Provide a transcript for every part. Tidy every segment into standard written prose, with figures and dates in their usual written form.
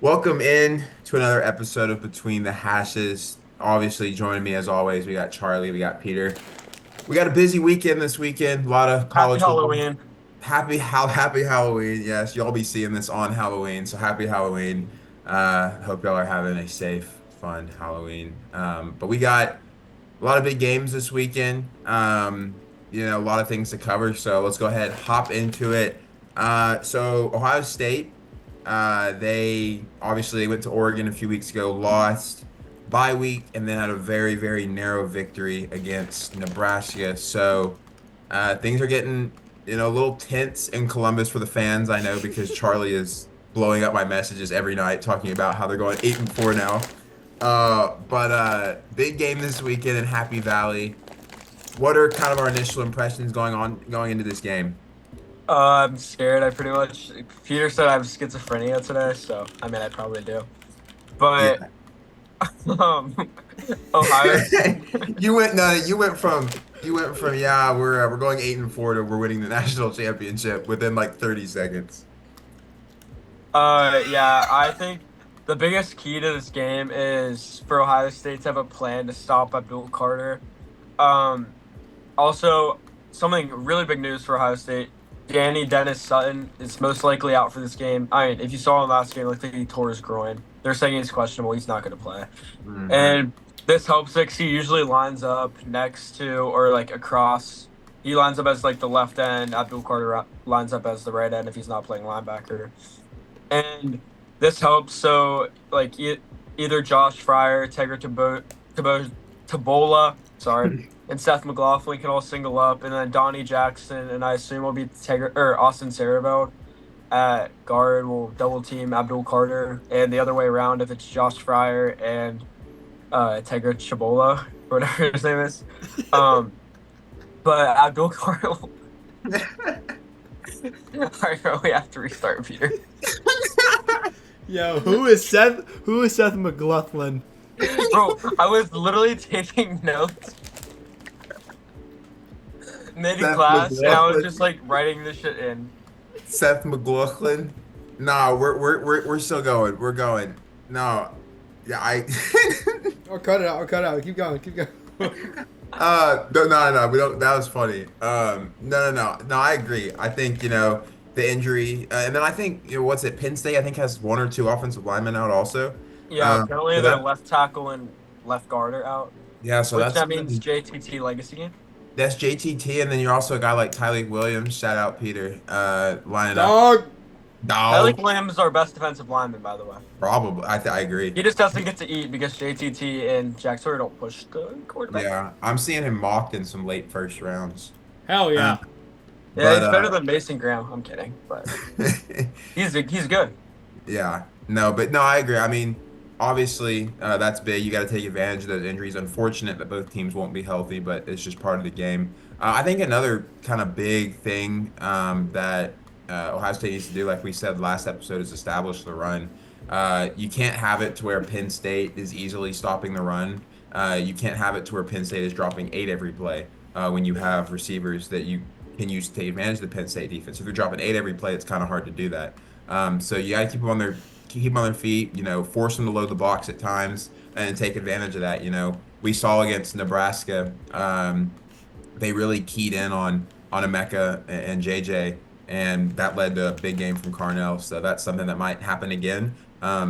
Welcome in to another episode of Between the Hashes. Obviously, joining me as always, we got Charlie, we got Peter. We got a busy weekend this weekend. A lot of Happy college football. Halloween. Happy Halloween. Yes, y'all be seeing this on Halloween, so happy Halloween. Hope y'all are having a safe, fun Halloween. But we got a lot of big games this weekend. A lot of things to cover. So let's go ahead, hop into it. So Ohio State. They obviously went to Oregon a few weeks ago, lost bye week, and then had a very, very narrow victory against Nebraska. So things are getting, a little tense in Columbus for the fans. I know because Charlie is blowing up my messages every night talking about how they're going 8-4 now. But big game this weekend in Happy Valley. What are kind of our initial impressions going into this game? I'm scared. Peter said I have schizophrenia today, so I mean, I probably do. But Yeah. um, Ohio, You went from yeah, we're going 8-4 to we're winning the national championship within like 30 seconds. yeah, I think the biggest key to this game is for Ohio State to have a plan to stop Abdul Carter. Um, Also, something really big news for Ohio State. Danny Dennis Sutton is most likely out for this game. I mean, if you saw him last game, it looked like he tore his groin. They're saying he's questionable. He's not going to play. Hmm. And this helps because he usually lines up next to or like across. He lines up as like the left end. Abdul Carter lines up as the right end if he's not playing linebacker. And this helps. So like either Josh Fryer, Tabola, sorry, and Seth McLaughlin can all single up, and then Donnie Jackson and I assume will be Austin Sarabeld at guard will double team Abdul Carter, and the other way around if it's Josh Fryer and Tegra Chabola, whatever his name is. Um, but Abdul Carter. All right, bro, we have to restart, Peter. Yo, who is Seth McLaughlin? Bro, I was literally taking notes mid Seth class, and I was McLaughlin. just like writing this shit in. Seth McLaughlin. No, we're still going. We're going. No. Yeah, I I'll cut it out. I'll cut it out. Keep going. Keep going. no, we don't. That was funny. No, I agree. I think the injury, and then I think what's it? Penn State I think has one or two offensive linemen out also. Yeah, apparently So their that left tackle and left guard are out, yeah, so which that's that means something. JTT legacy. That's JTT, and then you're also a guy like Tyleik Williams. Shout out Peter, lining up. Dog. Dog, Tyreek Williams is our best defensive lineman, by the way. probably. I agree. He just doesn't get to eat because JTT and Jack Sawyer don't push the quarterback. Yeah, I'm seeing him mocked in some late first rounds. Hell Uh, yeah. Yeah, but he's better than Mason Graham. I'm kidding, but he's good. Yeah, no, but no, I agree. I mean, obviously, that's big. You got to take advantage of those injuries. Unfortunate that both teams won't be healthy, but it's just part of the game. I think another kind of big thing that Ohio State needs to do, like we said last episode, is establish the run. You can't have it to where Penn State is easily stopping the run. You can't have it to where Penn State is dropping 8 every play when you have receivers that you can use to take advantage of the Penn State defense. If you're dropping 8 every play, it's kind of hard to do that. So you got to keep them on their feet. Force them to load the box at times and take advantage of that. We saw against Nebraska, they really keyed in on Emeka and JJ, and that led to a big game from Carnell. So that's something that might happen again.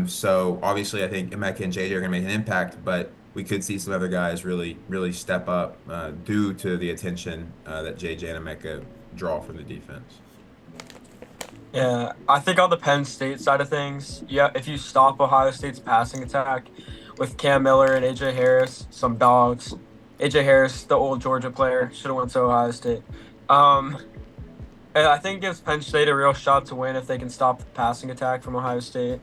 So obviously, I think Emeka and JJ are going to make an impact, but we could see some other guys really, really step up due to the attention that JJ and Emeka draw from the defense. Yeah, I think on the Penn State side of things, yeah, if you stop Ohio State's passing attack with Cam Miller and AJ Harris, some dogs. AJ Harris, the old Georgia player, should have went to Ohio State. Um, and I think it gives Penn State a real shot to win if they can stop the passing attack from Ohio State.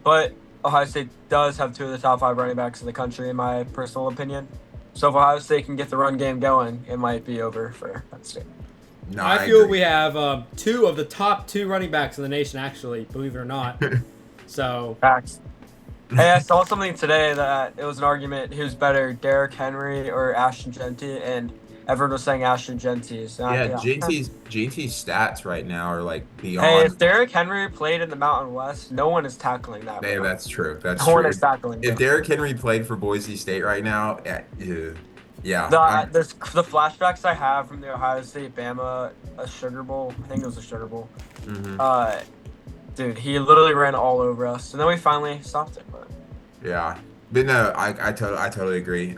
But Ohio State does have two of the top 5 running backs in the country, in my personal opinion. So if Ohio State can get the run game going, it might be over for Penn State. No, I I feel agree. we have two of the top two running backs in the nation, actually, believe it or not. So, Facts. Hey, I saw something today that it was an argument who's better, Derrick Henry or Ashton Genty, and everyone was saying Ashton Genties. Yeah, Yeah. GT's stats right now are like Hey, beyond. if Derrick Henry played in the Mountain West, no one is tackling that, Yeah, bro. that's true. That's No one true. is tackling, If bro. Derrick Henry played for Boise State right now, yeah, The flashbacks I have from the Ohio State Bama a Sugar Bowl. I think it was a Sugar Bowl. mhm. Uh, dude, he literally ran all over us, and then we finally stopped it. But Yeah, but no, I totally agree.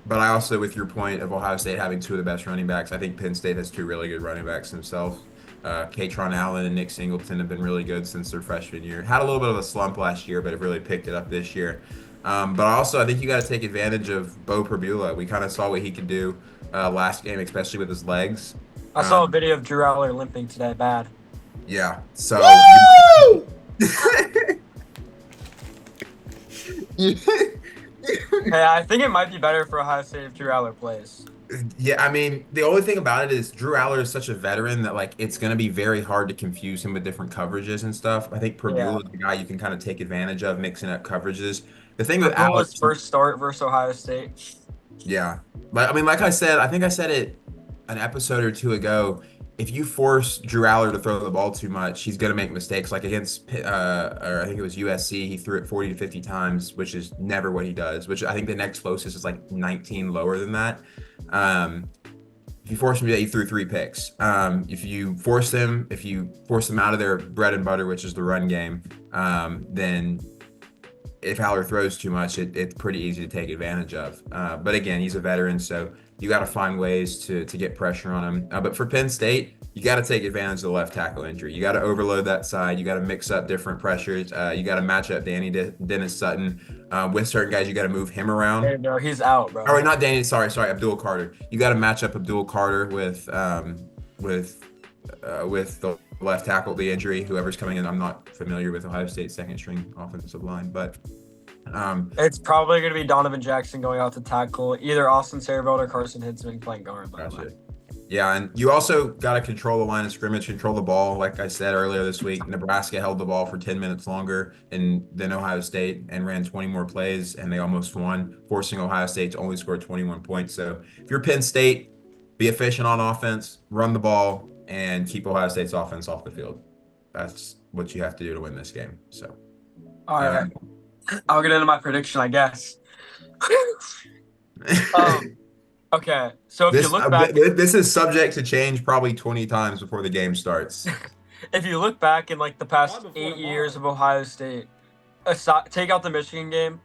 But I also, with your point of Ohio State having two of the best running backs, I think Penn State has two really good running backs themselves. Katron Allen and Nick Singleton have been really good since their freshman year. Had a little bit of a slump last year, but have really picked it up this year. But also, I think you got to take advantage of Bo Perbula. We kind of saw what he could do last game, especially with his legs. I saw a Um, video of Drew Aller limping today. Bad. yeah, so Woo! you Hey, I think it might be better for Ohio State if Drew Aller plays. Yeah, I mean, the only thing about it is Drew Aller is such a veteran that like it's gonna be very hard to confuse him with different coverages and stuff. I think Yeah. Purdue is the guy you can kind of take advantage of mixing up coverages. The thing with Aller, Pagula's first start versus Ohio State. yeah, but I mean, like I said, I think I said it an episode or two ago. If you force Drew Aller to throw the ball too much, he's gonna make mistakes. Like against, or I think it was USC, he threw it 40 to 50 times, which is never what he does. Which I think the next closest is like 19 lower than that. Um, if you force him to do that, he threw three picks. If you force them out of their bread and butter, which is the run game, then if Haller throws too much, it's pretty easy to take advantage of. But again, he's a veteran, so you got to find ways to get pressure on him. But for Penn State, you got to take advantage of the left tackle injury. You got to overload that side. You got to mix up different pressures. You got to match up Dennis Sutton with certain guys. You got to move him Hey, around. bro, he's out, bro. Or not Danny. Sorry, Abdul Carter. You got to match up Abdul Carter with with the left tackle, the injury, whoever's coming in. I'm not familiar with Ohio State's second string offensive line, but It's probably going to be Donovan Jackson going out to tackle either Austin Sarabelt or Carson Hinsman playing guard. By the way. gotcha. Yeah, and you also got to control the line of scrimmage, control the ball. Like I said earlier this week, Nebraska held the ball for 10 minutes longer than Ohio State and ran 20 more plays, and they almost won, forcing Ohio State to only score 21 points. So if you're Penn State, be efficient on offense, run the ball, and keep Ohio State's offense off the field. That's what you have to do to win this game. So, All right, um, I'll get into my prediction, I guess. Okay, so if you look back, this is subject to change probably 20 times before the game starts. if you look back in like the past Probably before 8 years tomorrow. of Ohio State, take out the Michigan game,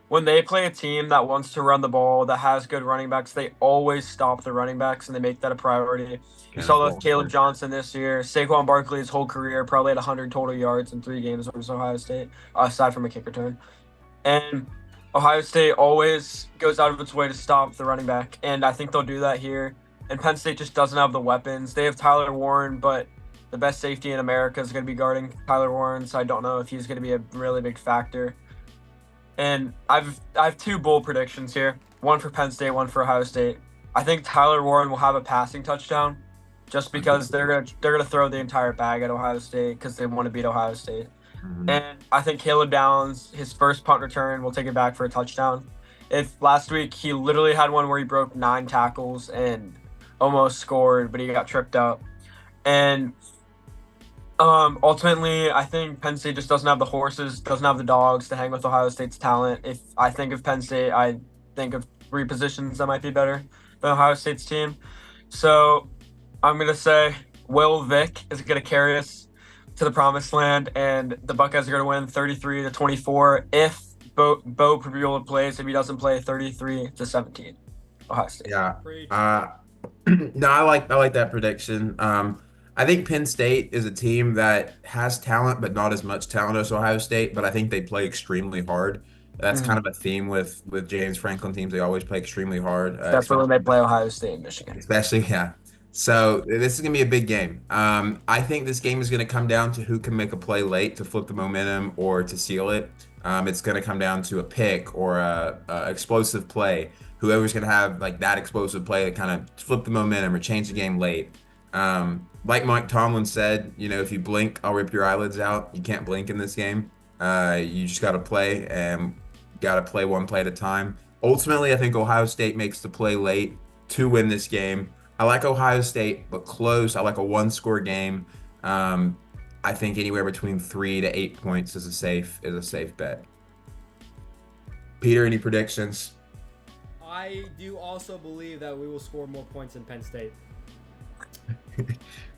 when they play a team that wants to run the ball, that has good running backs, they always stop the running backs and they make that a priority. You saw that with Caleb Johnson this year. Saquon Barkley, his whole career, probably had 100 total yards in 3 games versus Ohio State, aside from a kick return. And Ohio State always goes out of its way to stop the running back, and I think they'll do that here. And Penn State just doesn't have the weapons. They have Tyler Warren, but the best safety in America is going to be guarding Tyler Warren, so I don't know if he's going to be a really big factor. And I have 2 bold predictions here, one for Penn State, one for Ohio State. I think Tyler Warren will have a passing touchdown, just because they're gonna throw the entire bag at Ohio State because they want to beat Ohio State. Mhm. And I think Caleb Downs, his first punt return, will take it back for a touchdown. If last week he literally had one where he broke 9 tackles and almost scored, but he got tripped up. And ultimately, I think Penn State just doesn't have the horses, doesn't have the dogs to hang with Ohio State's talent. If I think of Penn State, I think of 3 positions that might be better than Ohio State's team. So I'm gonna say Will Vick is gonna carry us to the promised land, and the Buckeyes are going to win 33-24 if Bo Perbula plays. If he doesn't play, 33-17. Ohio State. Yeah. Preach. No, I like that prediction. I think Penn State is a team that has talent, but not as much talent as Ohio State. But I think they play extremely hard. That's kind of a theme with James Franklin teams. They always play extremely hard. That's when they play Ohio State and Michigan. Especially, yeah. So this is gonna be a big game. I think this game is gonna come down to who can make a play late to flip the momentum or to seal it. It's gonna come down to a pick or a explosive play. Whoever's gonna have like that explosive play to kind of flip the momentum or change the game late. Like Mike Tomlin said, if you blink, I'll rip your eyelids out. You can't blink in this game. You just gotta play and gotta play one play at a time. Ultimately, I think Ohio State makes the play late. to win this game. I like Ohio State, but close. I like a one-score game. I think anywhere between 3 to 8 points is a safe bet. Peter, any predictions? I do also believe that we will score more points than Penn State.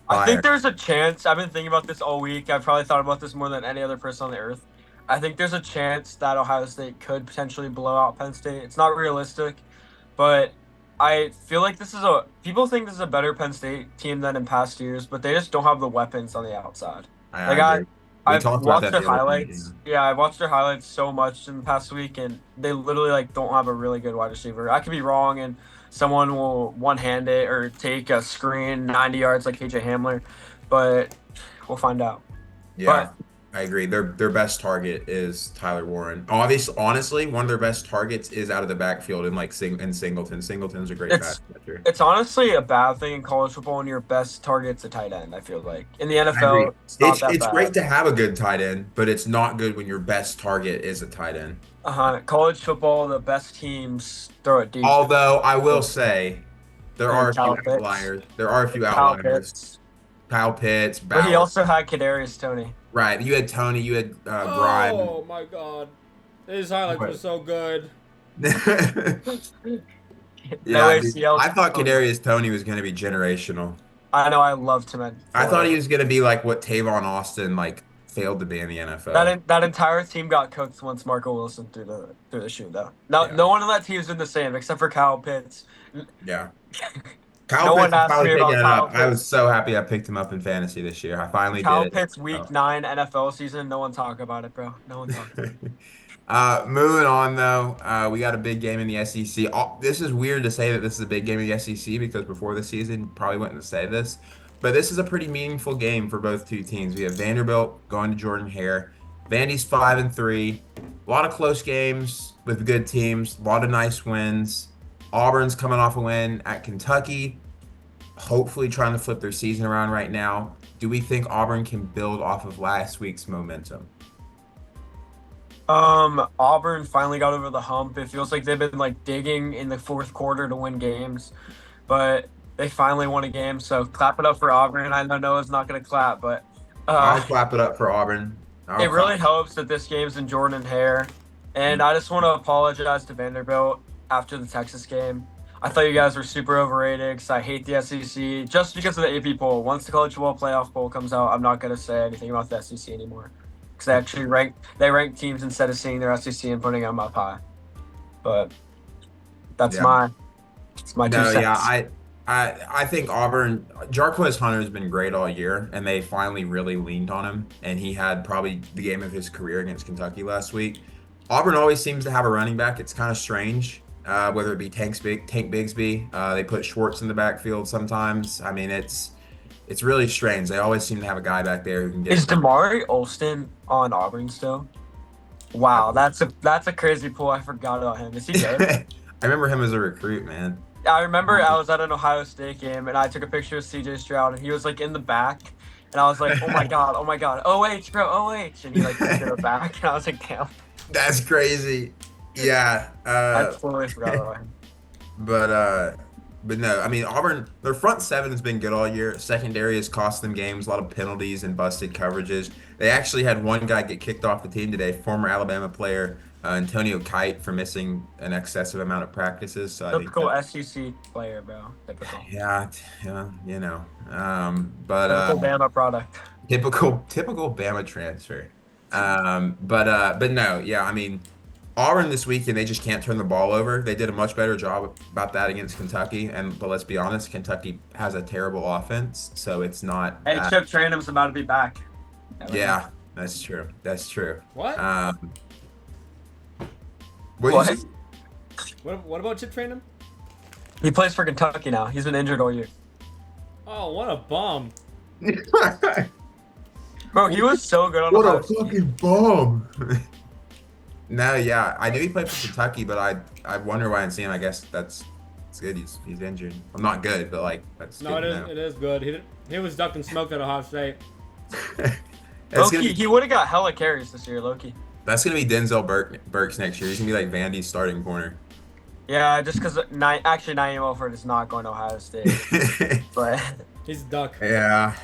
I think there's a chance. I've been thinking about this all week. I've probably thought about this more than any other person on the earth. I think there's a chance that Ohio State could potentially blow out Penn State. It's not realistic, but I feel like people think this is a better Penn State team than in past years, but they just don't have the weapons on the outside. I agree. We I've talked about watched that their the other day, highlights. Yeah, I've watched their highlights so much in the past week, and they literally like don't have a really good wide receiver. I could be wrong, and someone will one-hand it or take a screen 90 yards like KJ Hamler, but we'll find out. Yeah, I agree. Their best target is Tyler Warren. Honestly, one of their best targets is out of the backfield in Singleton. Singleton's a great pass catcher. It's honestly a bad thing in college football when your best target's a tight end. I feel like in the NFL, It's great to have a good tight end, but it's not good when your best target is a tight end. College football, the best teams throw it deep. Although I will say, there are a few outliers. Kyle Pitts, but he also had Kadarius Toney. Right, you had Tony, you had Grime. Oh my God, his highlights were so good. Yeah, I thought Kadarius Toney was going to be generational. I know, I loved him. I thought he was going to be like what Tavon Austin failed to be in the NFL. That entire team got cooked once Marco Wilson threw the shoe though. No one on that team's been the same except for Kyle Pitts. Yeah. Kyle Pitts finally picking it up. I was so happy I picked him up in fantasy this year. I finally did it. Kyle Pitts week 9 NFL season. No one talk about it, bro. No one talk about it. Moving on though, we got a big game in the SEC. This is weird to say that this is a big game in the SEC because before the season, probably wouldn't say this, but this is a pretty meaningful game for both two teams. We have Vanderbilt going to Jordan-Hare. Vandy's 5-3. A lot of close games with good teams. A lot of nice wins. Auburn's coming off a win at Kentucky, hopefully trying to flip their season around right now. Do we think Auburn can build off of last week's momentum? Auburn finally got over the hump. It feels like they've been digging in the fourth quarter to win games, but they finally won a game. So clap it up for Auburn. I know Noah's not going to clap, but I'll clap it up for Auburn. It really helps that this game's in Jordan-Hare, and I just want to apologize to Vanderbilt after the Texas game. I thought you guys were super overrated because I hate the SEC just because of the AP poll. Once the college football playoff poll comes out, I'm not going to say anything about the SEC anymore because they actually rank teams instead of seeing their SEC and putting them up high. But that's my 2 cents. Yeah, I think Auburn, Jarquez Hunter has been great all year, and they finally really leaned on him, and he had probably the game of his career against Kentucky last week. Auburn always seems to have a running back. It's kind of strange. Whether it be Tank Bigsby, they put Schwartz in the backfield sometimes. I mean, it's really strange. They always seem to have a guy back there who can get. Is Damari Olston on Auburn still? Wow, that's a crazy pull. I forgot about him. Is he good? I remember him as a recruit, man. I remember I was at an Ohio State game and I took a picture of CJ Stroud and he was in the back and I was like, oh my god, OH, bro, OH, and he took it back and I was like, damn. That's crazy. Yeah. I totally forgot about him. But no, I mean, Auburn, their front seven has been good all year. Secondary has cost them games, a lot of penalties and busted coverages. They actually had one guy get kicked off the team today, former Alabama player Antonio Kite, for missing an excessive amount of practices. So typical SEC player, bro. Typical. Yeah, you know. Typical Bama product. Typical Bama transfer. But no, yeah, I mean, Auburn this weekend, they just can't turn the ball over. They did a much better job about that against Kentucky. But let's be honest, Kentucky has a terrible offense, so it's not. Hey, Chip Trayanum's about to be back. Yeah, that's true. What? What? What about Chip Trayanum? He plays for Kentucky now. He's been injured all year. Oh, what a bum. Bro, he was so good on What the a fucking bum. No, yeah, I knew he played for Kentucky, but I wonder why I didn't see him. I guess it's good. He's injured. Well, not good, but that's no, good. It is good. He was ducking smoke at Ohio State. Loki, he would have got hella carries this year, Loki. That's gonna be Denzel Burks next year. He's gonna be like Vandy's starting corner. Yeah, just because actually Naeem Elford is not going to Ohio State, but He's a duck. Yeah.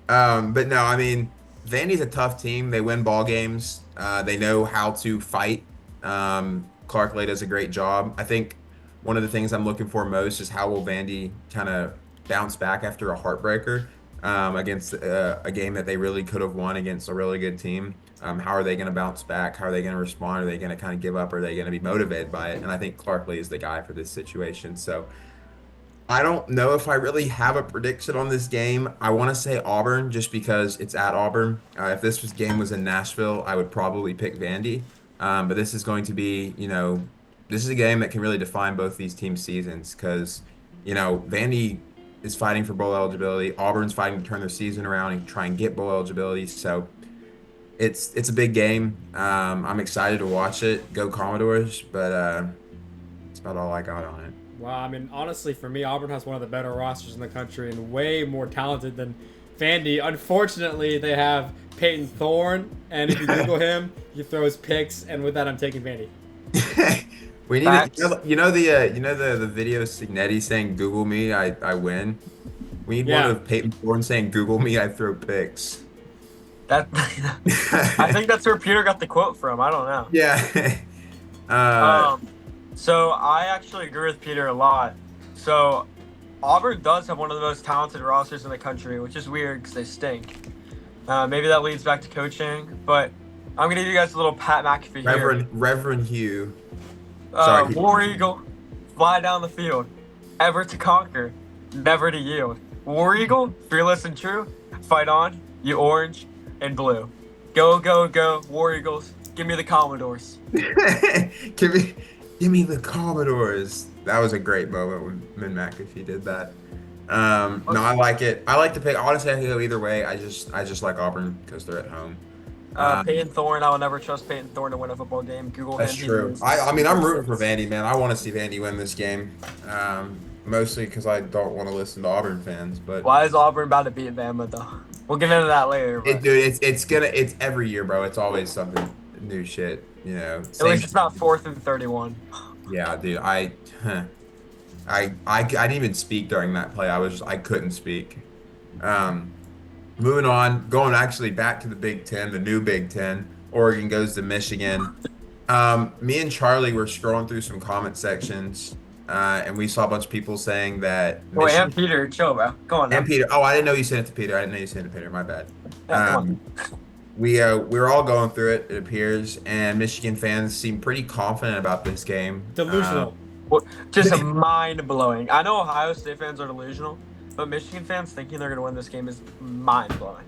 But no, I mean, Vandy's a tough team. They win ball games. They know how to fight. Clark Lay does a great job. I think one of the things I'm looking for most is how will Vandy kind of bounce back after a heartbreaker against a game that they really could have won against a really good team. How are they going to bounce back? How are they going to respond? Are they going to kind of give up? Or are they going to be motivated by it? And I think Clark Lay is the guy for this situation. So I don't know if I really have a prediction on this game. I want to say Auburn just because it's at Auburn. If game was in Nashville, I would probably pick Vandy. But this is going to be, this is a game that can really define both these teams' seasons because, Vandy is fighting for bowl eligibility. Auburn's fighting to turn their season around and try and get bowl eligibility. So it's a big game. I'm excited to watch it. Go Commodores, but that's about all I got on it. Well, I mean, honestly, for me, Auburn has one of the better rosters in the country and way more talented than Vandy. Unfortunately, they have Peyton Thorne, and if you Google him, he throws picks, and with that, I'm taking Vandy. We need Facts. the video Signetti saying "Google me, I win." We need one Yeah. of Peyton Thorne saying "Google me, I throw picks." that I think that's where Peter got the quote from. I don't know. Yeah. Um, so I actually agree with Peter a lot. So Auburn does have one of the most talented rosters in the country, which is weird because they stink. Maybe that leads back to coaching, but I'm gonna give you guys a little Pat McAfee here. Reverend Hugh. Sorry. War Eagle, fly down the field, ever to conquer, never to yield. War Eagle, fearless and true, fight on, you orange and blue. Go, go, go, War Eagles, give me the Commodores. Give me the Commodores. That was a great moment when McAfee did that. No, I like it. I like to pick. Honestly, I can go either way. I just like Auburn because they're at home. Peyton Thorne, I will never trust Peyton Thorne to win a football game. Google That's him. He true. is- I mean, I'm rooting for Vandy, man. I want to see Vandy win this game. Mostly because I don't want to listen to Auburn fans, but Why is Auburn about to beat Bama though? We'll get into that later. But dude, it's every year, bro. It's always something new shit, at least it's not 4th and 31. Yeah, dude. I didn't even speak during that play. I couldn't speak. Moving on, going actually back to the Big Ten, the new Big Ten. Oregon goes to Michigan. Me and Charlie were scrolling through some comment sections, and we saw a bunch of people saying that. Oh, and Peter, chill, bro. Come on. Now. And Peter. Oh, I didn't know you sent it to Peter. I didn't know you sent it to Peter. My bad. Yeah, come We were all going through it. It appears, and Michigan fans seem pretty confident about this game. Delusional. Just mind blowing. I know Ohio State fans are delusional, but Michigan fans thinking they're going to win this game is mind blowing.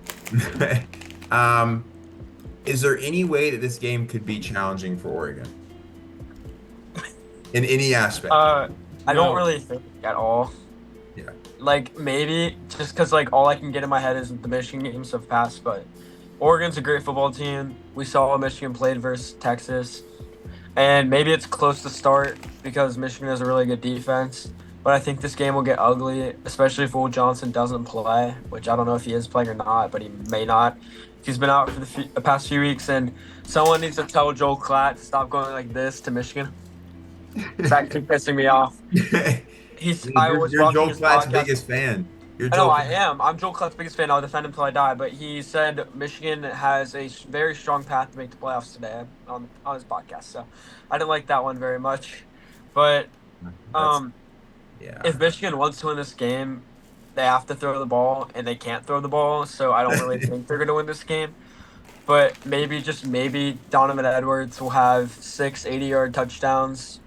Is there any way that this game could be challenging for Oregon? In any aspect? I No. don't really think at all. Yeah. Like maybe just because like all I can get in my head is the Michigan games have passed, but Oregon's a great football team. We saw Michigan played versus Texas, and maybe it's close to start because Michigan has a really good defense. But I think this game will get ugly, especially if Will Johnson doesn't play, which I don't know if he is playing or not, but he may not. He's been out for the past few weeks, and someone needs to tell Joel Klatt to stop going like this to Michigan. That keeps pissing me off. I was You're watching Joel his Klatt's podcast. biggest fan. I know I am. I'm Joel Klatt's biggest fan. I'll defend him until I die. But he said Michigan has a very strong path to make the playoffs today on his podcast. So I didn't like that one very much. But Yeah. if Michigan wants to win this game, they have to throw the ball, and they can't throw the ball. So I don't really think they're going to win this game. But maybe, just maybe, Donovan Edwards will have 6 80-yard touchdowns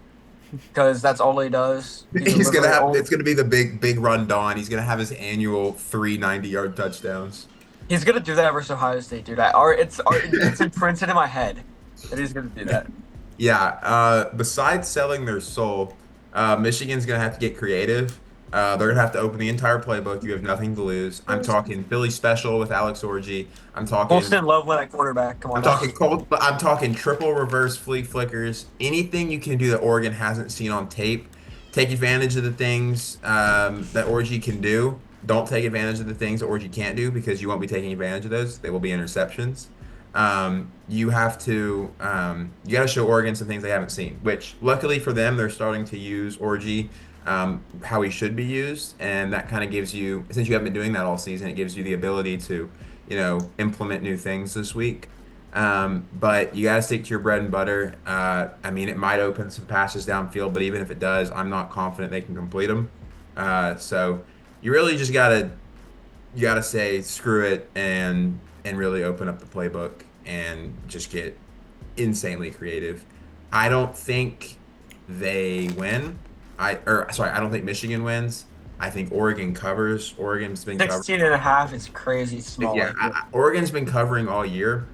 because that's all he does. He's gonna have. It's gonna be the big run Don. He's gonna have his annual 3 90-yard touchdowns. He's gonna do that versus Ohio State, dude. It's imprinted in my head that he's gonna do that. Yeah. Besides selling their soul, Michigan's gonna have to get creative. They're gonna have to open the entire playbook. You have nothing to lose. I'm talking Philly special with Alex Orji. I'm talking. Colston Loveland at quarterback. Come on. I'm talking triple reverse flea flickers. Anything you can do that Oregon hasn't seen on tape. Take advantage of the things that Orji can do. Don't take advantage of the things that Orji can't do because you won't be taking advantage of those. They will be interceptions. You have to you got to show Oregon some things they haven't seen. Which luckily for them, they're starting to use Orgy how he should be used, and that kind of gives you, since you haven't been doing that all season, it gives you the ability to, implement new things this week. But you got to stick to your bread and butter. I mean, it might open some passes downfield, but even if it does, I'm not confident they can complete them. So you really just you gotta say screw it and really open up the playbook and just get insanely creative. I don't think they win. I don't think Michigan wins. I think Oregon covers. Oregon's been covering. 16.5 is crazy small. Yeah, Oregon's been covering all year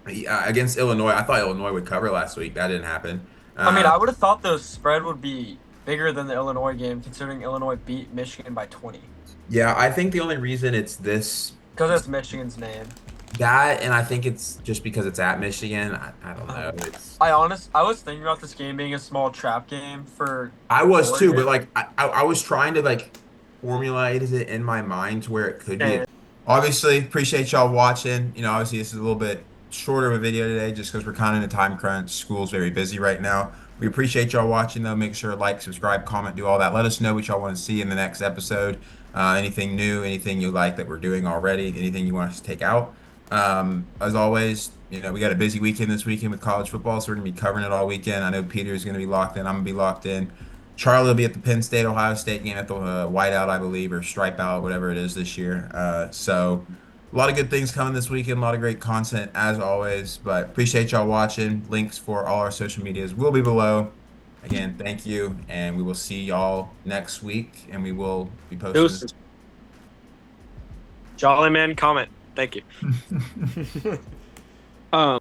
against Illinois. I thought Illinois would cover last week. That didn't happen. I mean, I would have thought the spread would be bigger than the Illinois game, considering Illinois beat Michigan by 20. Yeah, I think the only reason it's this Because it's Michigan's name. that, and I think it's just because it's at Michigan. I don't know. I was thinking about this game being a small trap game for. I was too, Oregon. but like I was trying to like formulate it in my mind to where it could be. Yeah. Obviously, appreciate y'all watching. Obviously this is a little bit shorter of a video today just because we're kind of in a time crunch. School's very busy right now. We appreciate y'all watching though. Make sure to like, subscribe, comment, do all that. Let us know what y'all want to see in the next episode. Anything new, anything you like that we're doing already, anything you want us to take out. As always, we got a busy weekend this weekend with college football, so we're gonna be covering it all weekend. I know Peter's gonna be locked in. I'm gonna be locked in. Charlie will be at the Penn State Ohio State game at the whiteout, I believe, or stripe out, whatever it is this year. So a lot of good things coming this weekend. A lot of great content as always. But appreciate y'all watching. Links for all our social medias will be below. Again, thank you, and we will see y'all next week, and we will be posting. Deuces. Jolly man comment. Thank you.